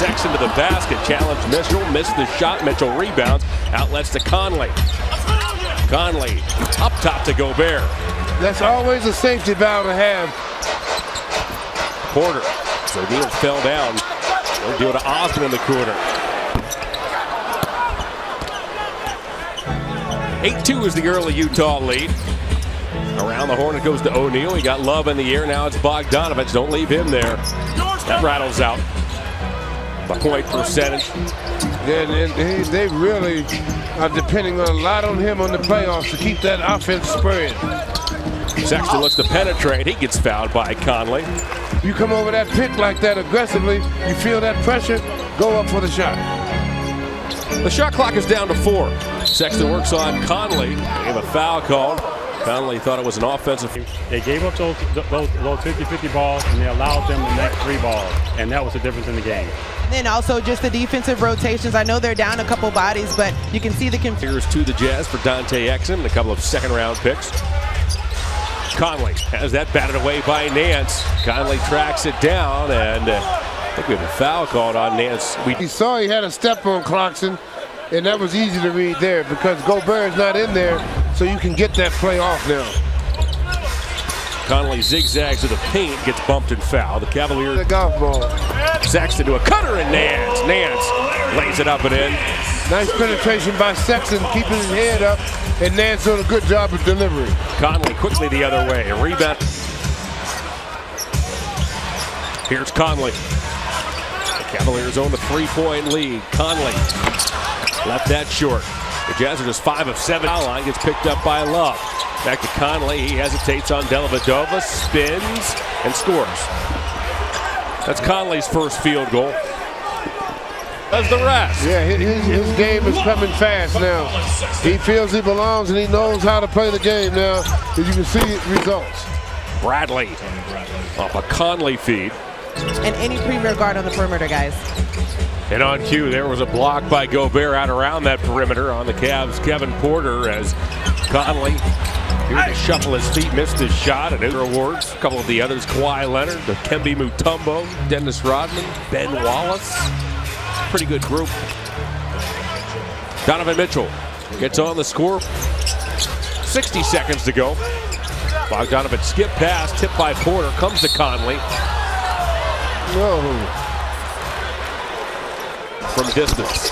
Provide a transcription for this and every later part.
Sexton to the basket, challenged Mitchell, missed the shot. Mitchell rebounds, outlets to Conley. Conley up top to Gobert. That's always a safety valve to have. Porter. So O'Neal fell down. They'll do it to Osmond in the corner. 8-2 is the early Utah lead. Around the horn it goes to O'Neal. He got Love in the air. Now it's Bogdanovich. Don't leave him there. That rattles out. The point percentage. Yeah, they really are depending a lot on him on the playoffs to keep that offense spread. Sexton looks to penetrate. He gets fouled by Conley. You come over that pick like that aggressively, you feel that pressure, go up for the shot. The shot clock is down to 4. Sexton works on Conley. They have a foul called. Conley thought it was an offensive. They gave up those 50-50 balls, and they allowed them to make 3 balls, and that was the difference in the game. And also just the defensive rotations. I know they're down a couple bodies, but you can see the confusion. Here's to the Jazz for Dante Exum and a couple of second-round picks. Conley has that batted away by Nance. Conley tracks it down, and I think we have a foul called on Nance. He saw he had a step on Clarkson, and that was easy to read there because Gobert's not in there, so you can get that play off now. Conley zigzags to the paint, gets bumped and fouled. The Cavaliers. The golf ball. Sexton to a cutter and Nance. Nance lays it up and in. Nice penetration by Sexton, keeping his head up, and Nance doing a good job of delivery. Conley quickly the other way. A rebound. Here's Conley. The Cavaliers own the 3-point lead. Conley left that short. The Jazz are just 5 of 7. Foul line gets picked up by Love. Back to Conley. He hesitates on Dellavedova, spins, and scores. That's Conley's first field goal. Does the rest. Yeah, his game is coming fast now. He feels he belongs and he knows how to play the game now. As you can see results. Bradley off a Conley feed. And any premier guard on the perimeter, guys. And on cue, there was a block by Gobert out around that perimeter on the Cavs' Kevin Porter as Conley here to shuffle his feet, missed his shot, and his awards. A couple of the others, Kawhi Leonard, Dikembe Mutombo, Dennis Rodman, Ben Wallace. Pretty good group. Donovan Mitchell gets on the score. 60 seconds to go. Bogdanovich skip pass, tipped by Porter, comes to Conley. Whoa. From distance.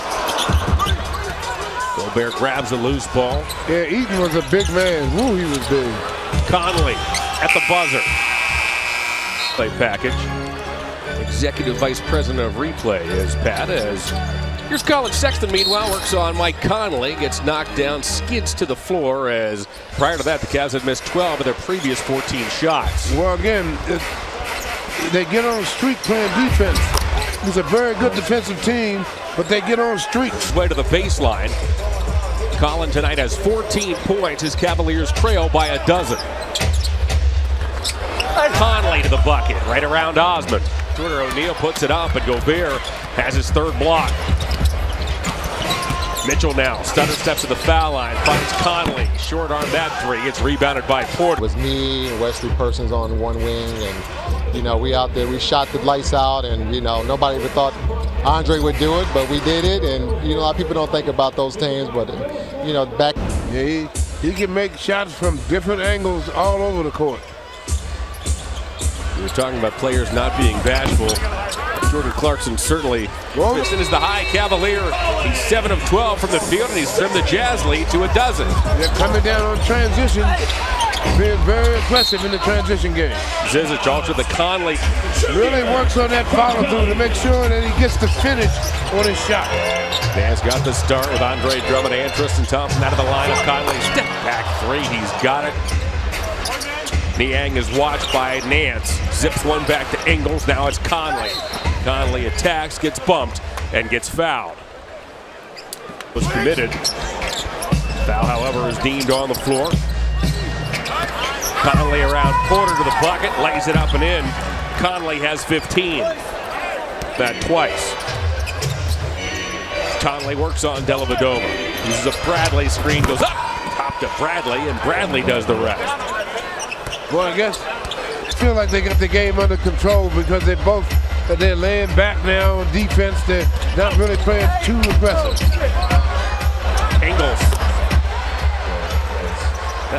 Gobert grabs the loose ball. Yeah, Eaton was a big man. Woo, he was big. Conley at the buzzer. Play package. Executive Vice President of Replay is Pat. As here's Colin Sexton, meanwhile, works on Mike Conley. Gets knocked down, skids to the floor as prior to that, the Cavs had missed 12 of their previous 14 shots. Well, again, they get on a streak playing defense. It's a very good defensive team, but they get on streaks. Way to the baseline. Colin tonight has 14 points. His Cavaliers trail by a dozen. Conley to the bucket, right around Osmond. Turner O'Neal puts it up, and Gobert has his third block. Mitchell now, stutter steps to the foul line, finds Conley. Short arm that 3, it's rebounded by Porter. It was me and Wesley Persons on one wing, and we out there, we shot the lights out, and nobody ever thought Andre would do it, but we did it. And a lot of people don't think about those things, but back. Yeah, he can make shots from different angles all over the court. We were talking about players not being bashful. Jordan Clarkson certainly. This is the high Cavalier. He's 7 of 12 from the field, and he's trimmed the Jazz lead to a dozen. They're coming down on transition, being very aggressive in the transition game. Zizic also the Conley. Really works on that follow through to make sure that he gets the finish on his shot. Jazz got the start with Andre Drummond and Tristan Thompson out of the lineup. Conley step back 3. He's got it. Niang is watched by Nance. Zips one back to Ingles. Now it's Conley. Conley attacks, gets bumped, and gets fouled. Was committed. Foul, however, is deemed on the floor. Conley around Porter to the bucket, lays it up and in. Conley has 15. That twice. Conley works on Dellavedova. Uses a Bradley screen, goes up, top to Bradley, and Bradley does the rest. Well, I guess I feel like they got the game under control because they both They're laying back now on defense. They're not really playing too aggressive. Ingles